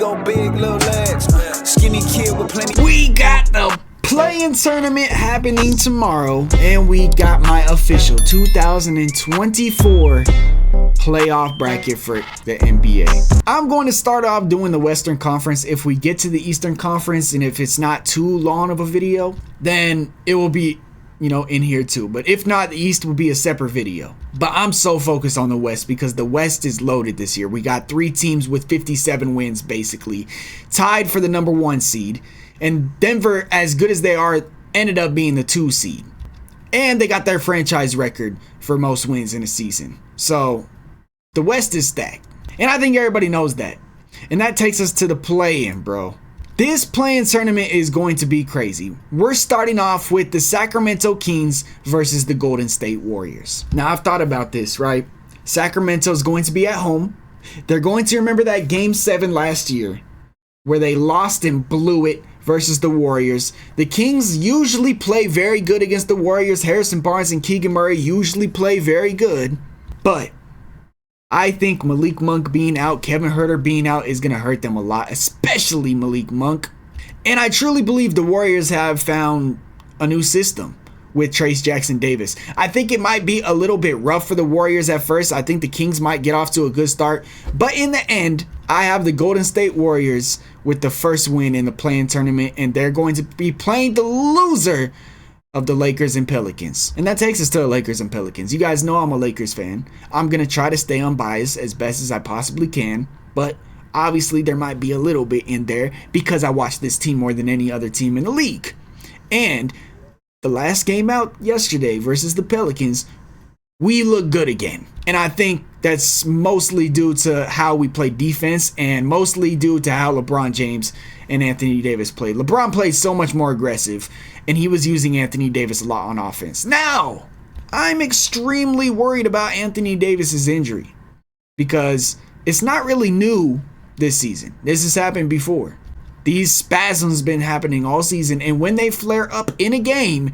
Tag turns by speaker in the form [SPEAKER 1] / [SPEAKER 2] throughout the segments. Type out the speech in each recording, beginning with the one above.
[SPEAKER 1] so big, little legs. Skinny kid with plenty.
[SPEAKER 2] We got the play-in tournament happening tomorrow, and we got my official 2024 playoff bracket for the NBA. I'm going to start off doing the Western Conference. If we get to the Eastern Conference, and if it's not too long of a video, then it will be, you know, in here too. But if not, the East will be a separate video. But I'm so focused on the West because the West is loaded this year. We got 3 teams with 57 wins, basically, tied for the #1 seed. And Denver, as good as they are, ended up being the 2 seed. And they got their franchise record for most wins in a season. So the West is stacked. And I think everybody knows that. And that takes us to the play-in, bro. This play-in tournament is going to be crazy. We're starting off with the Sacramento Kings versus the Golden State Warriors. Now, I've thought about this, right? Sacramento is going to be at home. They're going to remember that Game 7 last year where they lost and blew it versus the Warriors. The Kings usually play very good against the Warriors. Harrison Barnes and Keegan Murray usually play very good. But I think Malik Monk being out, Kevin Huerter being out is going to hurt them a lot, especially Malik Monk. And I truly believe the Warriors have found a new system with Trayce Jackson-Davis. I think it might be a little bit rough for the Warriors at first. I think the Kings might get off to a good start. But in the end, I have the Golden State Warriors with the first win in the play-in tournament, and they're going to be playing the loser of the Lakers and Pelicans. And that takes us to the Lakers and Pelicans. You guys know I'm a Lakers fan. I'm going to try to stay unbiased as best as I possibly can, but obviously there might be a little bit in there because I watch this team more than any other team in the league. And the last game out yesterday versus the Pelicans, we look good again. And I think that's mostly due to how we play defense and mostly due to how LeBron James and Anthony Davis played. LeBron played so much more aggressive, and he was using Anthony Davis a lot on offense. Now, I'm extremely worried about Anthony Davis's injury because it's not really new this season. This has happened before. These spasms been happening all season, and when they flare up in a game,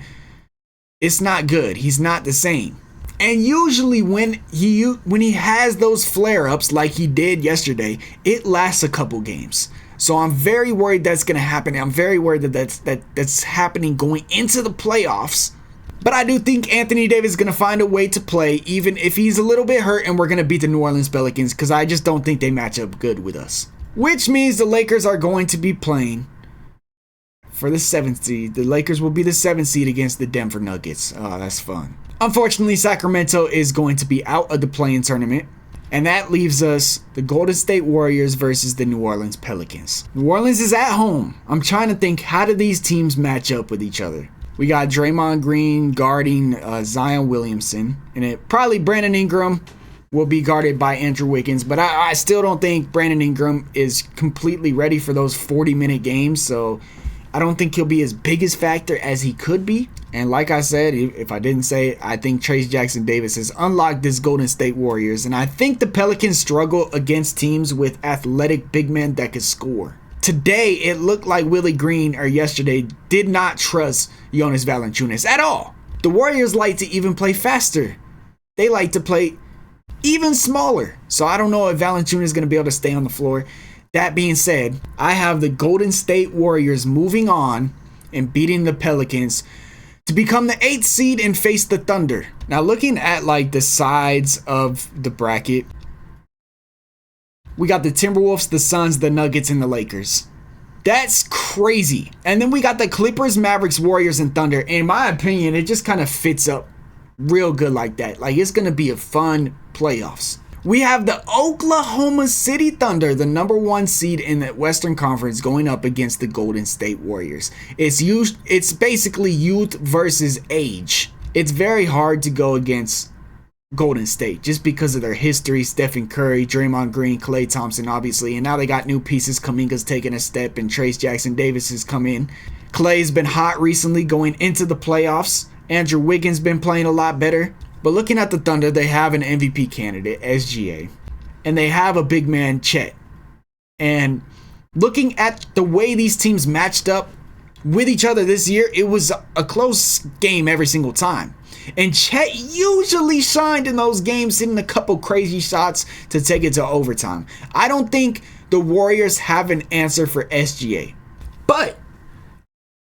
[SPEAKER 2] it's not good. He's not the same. And usually when he has those flare-ups like he did yesterday, it lasts a couple games. So I'm very worried that's going to happen. I'm very worried that's happening going into the playoffs. But I do think Anthony Davis is going to find a way to play, even if he's a little bit hurt, and we're going to beat the New Orleans Pelicans because I just don't think they match up good with us. Which means the Lakers are going to be playing for the 7th seed. The Lakers will be the 7th seed against the Denver Nuggets. Oh, that's fun. Unfortunately, Sacramento is going to be out of the play-in tournament. And that leaves us the Golden State Warriors versus the New Orleans Pelicans. New Orleans is at home. I'm trying to think, how do these teams match up with each other? We got Draymond Green guarding Zion Williamson. And it probably Brandon Ingram will be guarded by Andrew Wiggins. But I still don't think Brandon Ingram is completely ready for those 40-minute games. So I don't think he'll be as big a factor as he could be. And like I said, if I didn't say it, I think Trayce Jackson-Davis has unlocked this Golden State Warriors. And I think the Pelicans struggle against teams with athletic big men that can score. Today, it looked like Willie Green, or yesterday, did not trust Jonas Valanciunas at all. The Warriors like to even play faster. They like to play even smaller. So I don't know if Valanciunas is going to be able to stay on the floor. That being said, I have the Golden State Warriors moving on and beating the Pelicans to become the 8th seed and face the Thunder. Now, looking at like the sides of the bracket, we got the Timberwolves, the Suns, the Nuggets, and the Lakers. That's crazy. And then we got the Clippers, Mavericks, Warriors, and Thunder. In my opinion, it just kind of fits up real good like that. Like, it's going to be a fun playoffs. We have the Oklahoma City Thunder, the #1 seed in the Western Conference, going up against the Golden State Warriors. It's basically youth versus age. It's very hard to go against Golden State just because of their history. Stephen Curry, Draymond Green, Klay Thompson, obviously. And now they got new pieces. Kuminga's taking a step, and Trayce Jackson-Davis has come in. Klay's been hot recently going into the playoffs. Andrew Wiggins been playing a lot better. But looking at the Thunder, they have an MVP candidate, SGA. And they have a big man, Chet. And looking at the way these teams matched up with each other this year, it was a close game every single time. And Chet usually shined in those games, hitting a couple crazy shots to take it to overtime. I don't think the Warriors have an answer for SGA. But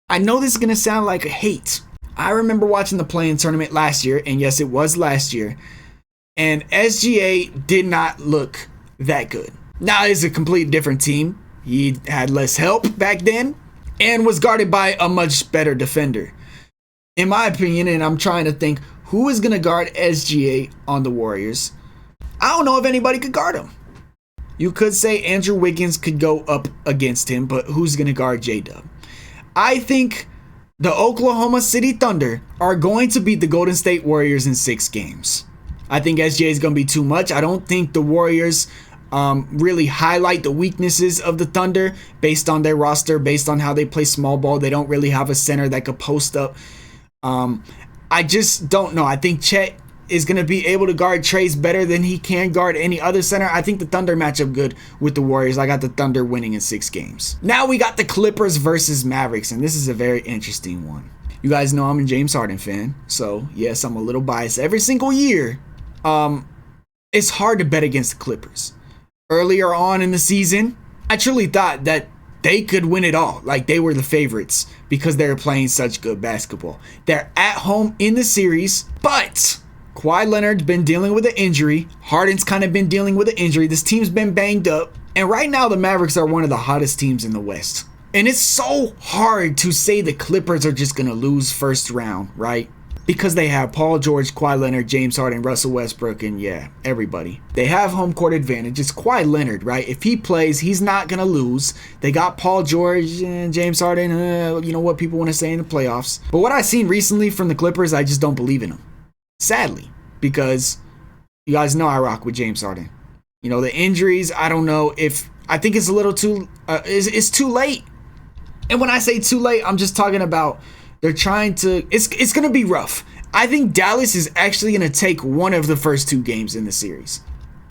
[SPEAKER 2] I know this is going to sound like a hate. I remember watching the play-in tournament last year, and yes, it was last year, and SGA did not look that good. Now it's a completely different team. He had less help back then and was guarded by a much better defender. In my opinion, and I'm trying to think who is going to guard SGA on the Warriors. I don't know if anybody could guard him. You could say Andrew Wiggins could go up against him, but who's going to guard J-Dub? I think the Oklahoma City Thunder are going to beat the Golden State Warriors in 6 games. I think SGA is going to be too much. I don't think the Warriors really highlight the weaknesses of the Thunder based on their roster, based on how they play small ball. They don't really have a center that could post up. I just don't know. I think Chet is going to be able to guard Trace better than he can guard any other center. I think the Thunder match up good with the Warriors. I got the Thunder winning in 6 games. Now we got the Clippers versus Mavericks, and this is a very interesting one. You guys know I'm a James Harden fan, so yes, I'm a little biased. Every single year, it's hard to bet against the Clippers. Earlier on in the season, I truly thought that they could win it all. Like, they were the favorites because they were playing such good basketball. They're at home in the series, but Kawhi Leonard's been dealing with an injury. Harden's kind of been dealing with an injury. This team's been banged up. And right now, the Mavericks are one of the hottest teams in the West. And it's so hard to say the Clippers are just going to lose first round, right? Because they have Paul George, Kawhi Leonard, James Harden, Russell Westbrook, and yeah, everybody. They have home court advantage. It's Kawhi Leonard, right? If he plays, he's not going to lose. They got Paul George and James Harden, you know what people want to say in the playoffs. But what I've seen recently from the Clippers, I just don't believe in them. Sadly, because you guys know I rock with James Harden. You know, the injuries, I don't know if, I think it's a little too, it's too late. And when I say too late, I'm just talking about they're trying to, it's going to be rough. I think Dallas is actually going to take one of the first 2 games in the series.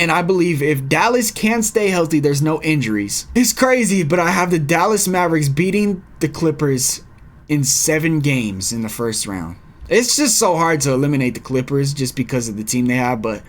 [SPEAKER 2] And I believe if Dallas can stay healthy, there's no injuries. It's crazy, but I have the Dallas Mavericks beating the Clippers in 7 games in the first round. It's just so hard to eliminate the Clippers just because of the team they have, but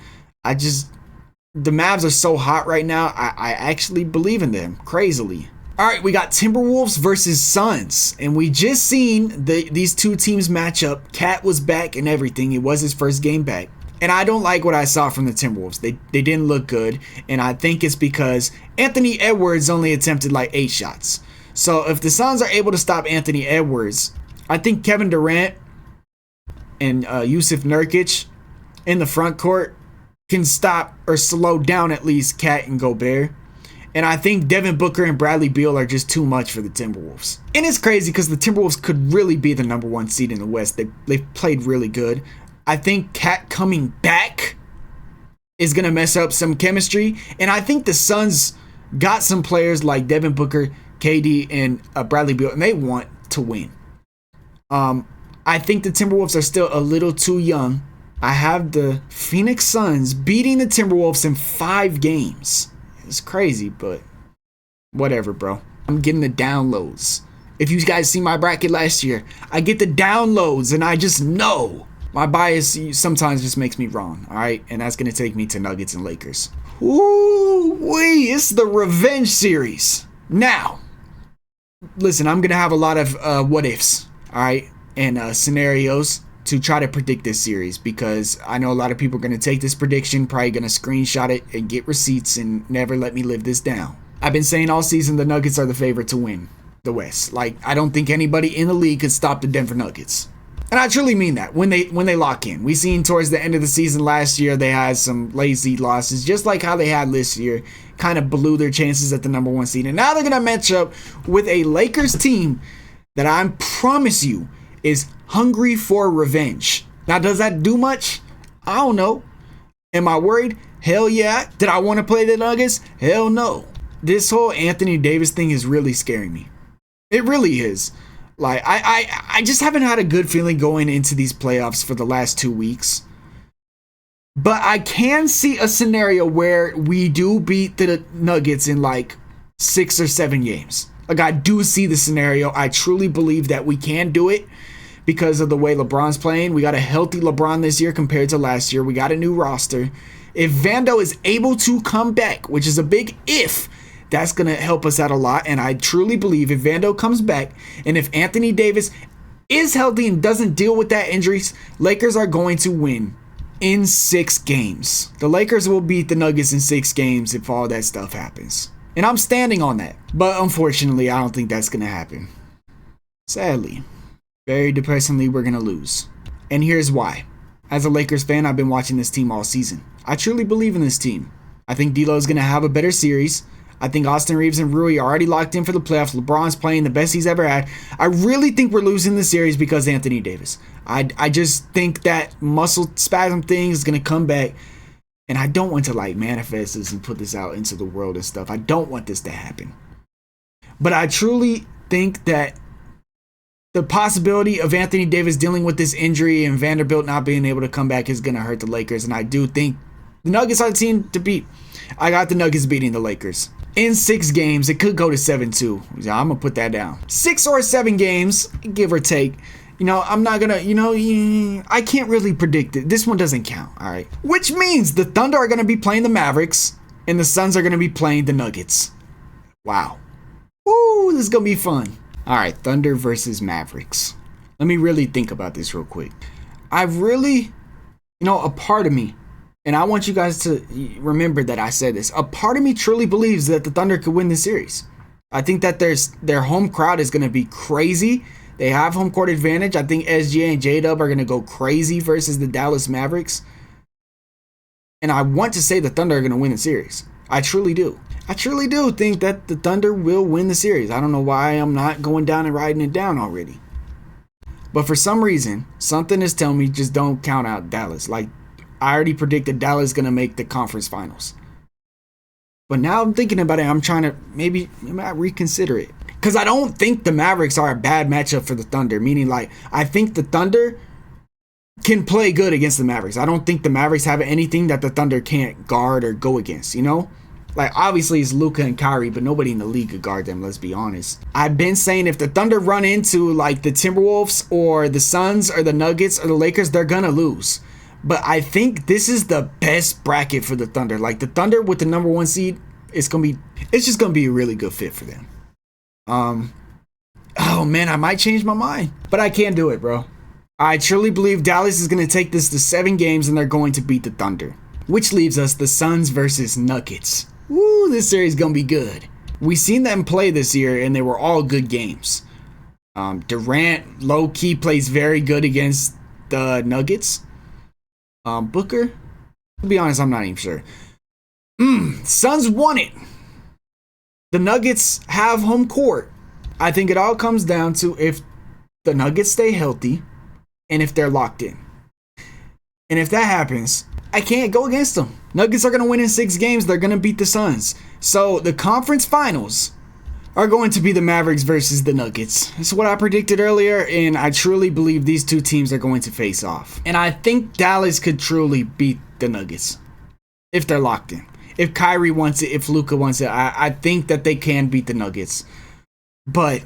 [SPEAKER 2] the Mavs are so hot right now, I actually believe in them, crazily. All right, we got Timberwolves versus Suns, and we just seen these 2 teams match up. Cat was back and everything. It was his first game back. And I don't like what I saw from the Timberwolves. They didn't look good, and I think it's because Anthony Edwards only attempted like 8 shots. So if the Suns are able to stop Anthony Edwards, I think Kevin Durant and Yusuf Nurkic in the front court can stop or slow down at least Cat and Gobert. And I think Devin Booker and Bradley Beal are just too much for the Timberwolves. And it's crazy because the Timberwolves could really be the number 1 seed in the West. They've played really good. I think Cat coming back is going to mess up some chemistry. And I think the Suns got some players like Devin Booker, KD, and Bradley Beal, and they want to win. I think the Timberwolves are still a little too young. I have the Phoenix Suns beating the Timberwolves in 5 games. It's crazy, but whatever, bro. I'm getting the downloads. If you guys see my bracket last year, I get the downloads, and I just know my bias sometimes just makes me wrong, all right? And that's going to take me to Nuggets and Lakers. Ooh-wee, it's the revenge series. Now, listen, I'm going to have a lot of what-ifs, all right, and scenarios to try to predict this series, because I know a lot of people are going to take this prediction, probably going to screenshot it and get receipts and never let me live this down. I've been saying all season the Nuggets are the favorite to win the West. Like, I don't think anybody in the league could stop the Denver Nuggets. And I truly mean that when they lock in. We seen towards the end of the season last year, they had some lazy losses, just like how they had this year. Kind of blew their chances at the number 1 seed. And now they're going to match up with a Lakers team that I promise you is hungry for revenge. Now, does that do much? I don't know. Am I worried? Hell yeah. Did I want to play the Nuggets? Hell no. This whole Anthony Davis thing is really scaring me. It really is. Like, I just haven't had a good feeling going into these playoffs for the last 2 weeks. But I can see a scenario where we do beat the Nuggets in like 6 or 7 games. Like, I do see the scenario. I truly believe that we can do it. because of the way LeBron's playing. We got a healthy LeBron this year compared to last year. We got a new roster. If Vando is able to come back, which is a big if, that's going to help us out a lot. And I truly believe if Vando comes back and if Anthony Davis is healthy and doesn't deal with that injuries, Lakers are going to win in 6 games. The Lakers will beat the Nuggets in 6 games if all that stuff happens. And I'm standing on that. But unfortunately, I don't think that's going to happen. Sadly, very depressingly, we're going to lose. And here's why. As a Lakers fan, I've been watching this team all season. I truly believe in this team. I think D'Lo is going to have a better series. I think Austin Reeves and Rui are already locked in for the playoffs. LeBron's playing the best he's ever had. I really think we're losing the series because of Anthony Davis. I just think that muscle spasm thing is going to come back. And I don't want to like manifest this and put this out into the world and stuff. I don't want this to happen. But I truly think that the possibility of Anthony Davis dealing with this injury and Vanderbilt not being able to come back is going to hurt the Lakers. And I do think the Nuggets are the team to beat. I got the Nuggets beating the Lakers. In 6 games, it could go to 7-2. I'm going to put that down. 6 or 7 games, give or take. You know, I'm not going to, I can't really predict it. This one doesn't count, all right? Which means the Thunder are going to be playing the Mavericks and the Suns are going to be playing the Nuggets. Wow. Woo, this is going to be fun. All right, Thunder versus Mavericks. Let me really think about this real quick. I've really, a part of me, and I want you guys to remember that I said this, a part of me truly believes that the Thunder could win this series. I think that their home crowd is going to be crazy. They have home court advantage. I think SGA and J-Dub are going to go crazy versus the Dallas Mavericks. And I want to say the Thunder are going to win the series. I truly do. I truly do think that the Thunder will win the series. I don't know why I'm not going down and writing it down already. But for some reason, something is telling me just don't count out Dallas. Like, I already predicted Dallas is going to make the conference finals. But now I'm thinking about it. I'm trying to maybe I reconsider it. Because I don't think the Mavericks are a bad matchup for the Thunder. Meaning, like, I think the Thunder can play good against the Mavericks. I don't think the Mavericks have anything that the Thunder can't guard or go against, Like, obviously, it's Luka and Kyrie, but nobody in the league could guard them, let's be honest. I've been saying if the Thunder run into, like, the Timberwolves or the Suns or the Nuggets or the Lakers, they're going to lose. But I think this is the best bracket for the Thunder. Like, the Thunder with the number 1 seed, it's just going to be a really good fit for them. Oh, man, I might change my mind. But I can't do it, bro. I truly believe Dallas is going to take this to 7 games and they're going to beat the Thunder. Which leaves us the Suns versus Nuggets. Woo, this series is going to be good. We seen them play this year, and they were all good games. Durant, low-key, plays very good against the Nuggets. Booker, to be honest, I'm not even sure. Suns won it. The Nuggets have home court. I think it all comes down to if the Nuggets stay healthy and if they're locked in. And if that happens, I can't go against them. Nuggets are going to win in 6 games. They're going to beat the Suns. So the conference finals are going to be the Mavericks versus the Nuggets. That's what I predicted earlier, and I truly believe these 2 teams are going to face off. And I think Dallas could truly beat the Nuggets if they're locked in. If Kyrie wants it, if Luka wants it, I think that they can beat the Nuggets. But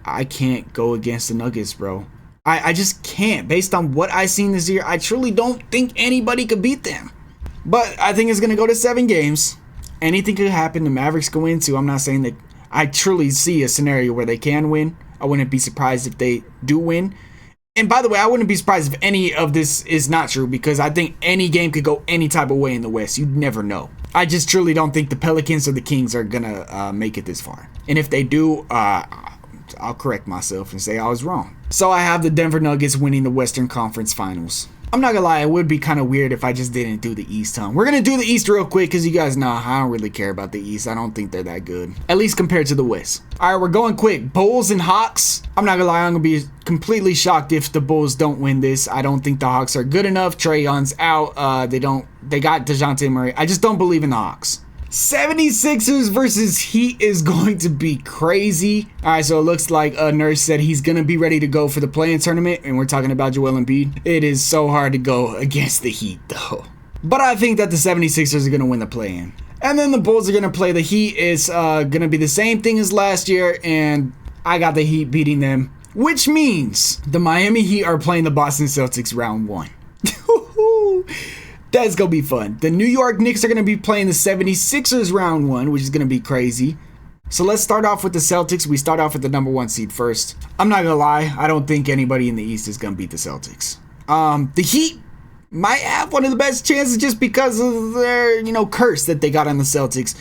[SPEAKER 2] I can't go against the Nuggets, bro. I just can't. Based on what I've seen this year, I truly don't think anybody could beat them. But I think it's going to go to 7 games. Anything could happen. The Mavericks go into. I'm not saying that I truly see a scenario where they can win. I wouldn't be surprised if they do win. And by the way, I wouldn't be surprised if any of this is not true because I think any game could go any type of way in the West. You'd never know. I just truly don't think the Pelicans or the Kings are going to make it this far. And if they do, I'll correct myself and say I was wrong. So I have the Denver Nuggets winning the Western Conference Finals. I'm not gonna lie, it would be kind of weird if I just didn't do the East, huh? We're gonna do the East real quick because you guys know I don't really care about the East. I don't think they're that good, at least compared to the West. All right, we're going quick. Bulls and Hawks. I'm not gonna lie, I'm gonna be completely shocked if the Bulls don't win this. I don't think the Hawks are good enough. Trae Young's out. They got DeJounte Murray. I just don't believe in the Hawks. 76ers versus Heat is going to be crazy. All right, so it looks like a nurse said he's going to be ready to go for the play-in tournament, and we're talking about Joel Embiid. It is so hard to go against the Heat, though. But I think that the 76ers are going to win the play-in. And then the Bulls are going to play the Heat. It's going to be the same thing as last year, and I got the Heat beating them which means the Miami Heat are playing the Boston Celtics round 1. That's going to be fun. The New York Knicks are going to be playing the 76ers round 1, which is going to be crazy. So let's start off with the Celtics. We start off with the number 1 seed first. I'm not going to lie. I don't think anybody in the East is going to beat the Celtics. The Heat might have one of the best chances just because of their, curse that they got on the Celtics.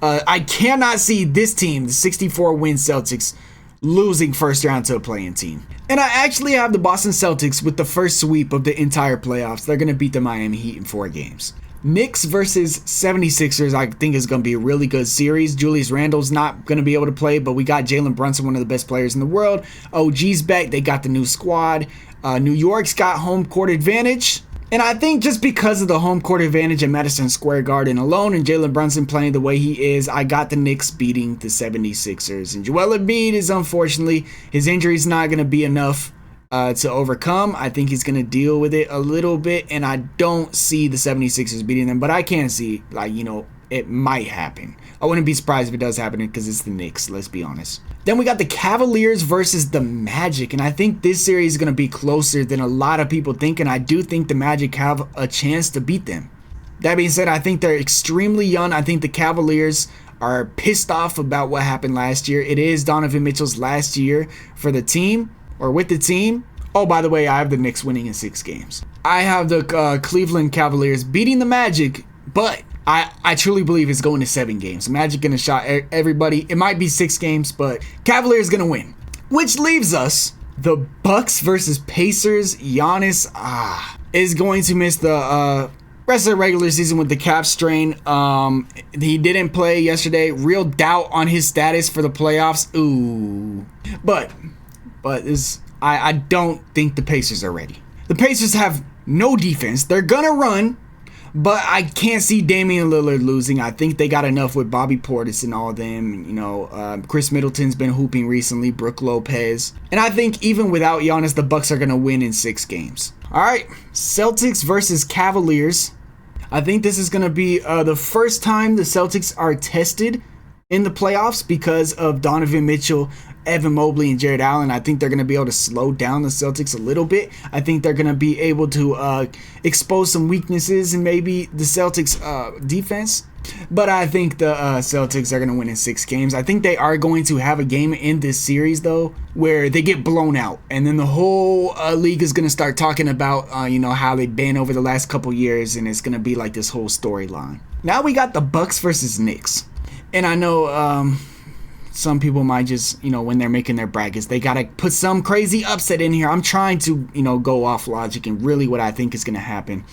[SPEAKER 2] I cannot see this team, the 64-win Celtics, losing first round to a play-in team. And I actually have the Boston Celtics with the first sweep of the entire playoffs. They're going to beat the Miami Heat in 4 games. Knicks versus 76ers, I think is going to be a really good series. Julius Randle's not going to be able to play, but we got Jalen Brunson, one of the best players in the world. OG's back. They got the new squad. New York's got home court advantage. And I think just because of the home court advantage at Madison Square Garden alone and Jalen Brunson playing the way he is, I got the Knicks beating the 76ers. And Joel Embiid is, unfortunately, his injury is not going to be enough to overcome. I think he's going to deal with it a little bit, and I don't see the 76ers beating them, but I can see, it might happen. I wouldn't be surprised if it does happen because it's the Knicks, let's be honest. Then we got the Cavaliers versus the Magic, and I think this series is going to be closer than a lot of people think, and I do think the Magic have a chance to beat them. That being said, I think they're extremely young. I think the Cavaliers are pissed off about what happened last year. It is Donovan Mitchell's last year for the team, or with the team. Oh, by the way, I have the Knicks winning in 6 games. I have the Cleveland Cavaliers beating the Magic, but I truly believe it's going to 7 games. Magic going to shot everybody. It might be 6 games, but Cavaliers going to win. Which leaves us the Bucks versus Pacers. Giannis is going to miss the rest of the regular season with the calf strain. He didn't play yesterday. Real doubt on his status for the playoffs. Ooh. But I don't think the Pacers are ready. The Pacers have no defense. They're going to run. But I can't see Damian Lillard losing. I think they got enough with Bobby Portis and all them. Chris Middleton's been hooping recently. Brook Lopez. And I think even without Giannis, the Bucks are going to win in 6 games. All right. Celtics versus Cavaliers. I think this is going to be the first time the Celtics are tested in the playoffs because of Donovan Mitchell, Evan Mobley, and Jared Allen. I think they're going to be able to slow down the Celtics a little bit. I think they're going to be able to expose some weaknesses in maybe the Celtics defense. But I think the Celtics are going to win in 6 games. I think they are going to have a game in this series, though, where they get blown out. And then the whole league is going to start talking about, how they've been over the last couple years. And it's going to be like this whole storyline. Now we got the Bucks versus Knicks. And I know some people might just, when they're making their brackets, they got to put some crazy upset in here. I'm trying to, go off logic and really what I think is going to happen.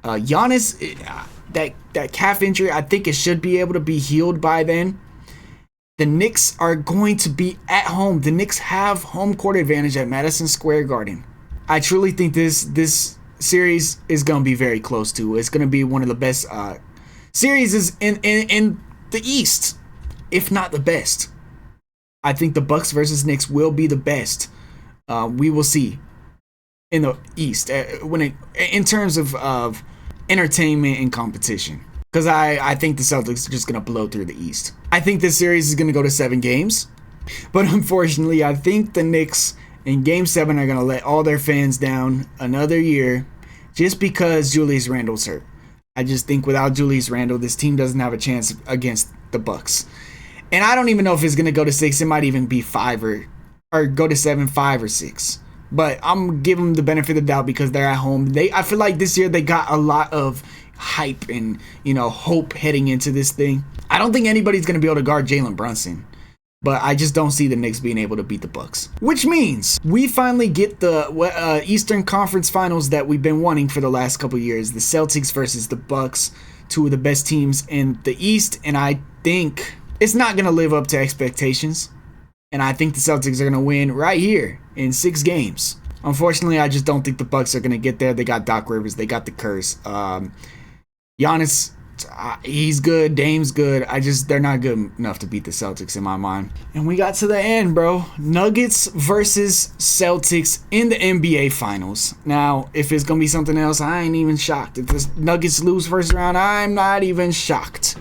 [SPEAKER 2] Giannis, that calf injury, I think it should be able to be healed by then. The Knicks are going to be at home. The Knicks have home court advantage at Madison Square Garden. I truly think this series is going to be very close to. It's going to be one of the best series in the East, if not the best. I think the Bucks versus Knicks will be the best. We will see in the East in terms of entertainment and competition. Because I think the Celtics are just going to blow through the East. I think this series is going to go to 7 games. But unfortunately, I think the Knicks in Game 7 are going to let all their fans down another year just because Julius Randle's hurt. I just think without Julius Randle, this team doesn't have a chance against the Bucks. And I don't even know if it's going to go to 6. It might even be 5 or go to 7, 5 or 6. But I'm giving them the benefit of the doubt because they're at home. I feel like this year they got a lot of hype and, hope heading into this thing. I don't think anybody's going to be able to guard Jalen Brunson. But I just don't see the Knicks being able to beat the Bucks. Which means we finally get the Eastern Conference Finals that we've been wanting for the last couple years. The Celtics versus the Bucks, 2 of the best teams in the East. And I think it's not going to live up to expectations. And I think the Celtics are going to win right here in 6 games. Unfortunately, I just don't think the Bucks are going to get there. They got Doc Rivers. They got the curse. Giannis, he's good. Dame's good. They're not good enough to beat the Celtics in my mind. And we got to the end, bro. Nuggets versus Celtics in the NBA Finals. Now, if it's going to be something else, I ain't even shocked. If the Nuggets lose first round, I'm not even shocked.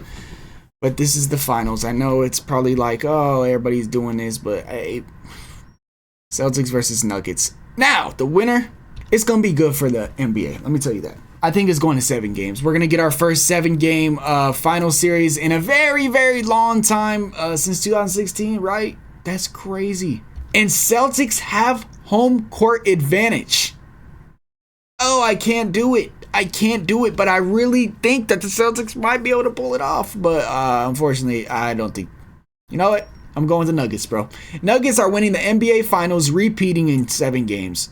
[SPEAKER 2] But this is the finals. I know it's probably like, oh, everybody's doing this, but hey, Celtics versus Nuggets. Now, the winner, it's going to be good for the NBA. Let me tell you that. I think it's going to 7 games. We're going to get our first 7-game final series in a very, very long time since 2016, right? That's crazy. And Celtics have home court advantage. Oh, I can't do it. I can't do it, but I really think that the Celtics might be able to pull it off. But unfortunately, I don't think. You know what? I'm going to Nuggets, bro. Nuggets are winning the NBA Finals, repeating in 7 games.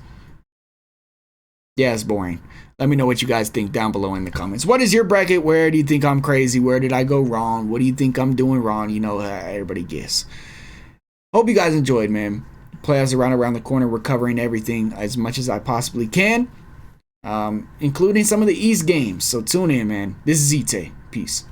[SPEAKER 2] Yeah, it's boring. Let me know what you guys think down below in the comments. What is your bracket? Where do you think I'm crazy? Where did I go wrong? What do you think I'm doing wrong? You know, everybody guess. Hope you guys enjoyed, man. Playoffs around the corner. We're covering everything as much as I possibly can, including some of the East games. So tune in, man. This is ZTAY. Peace.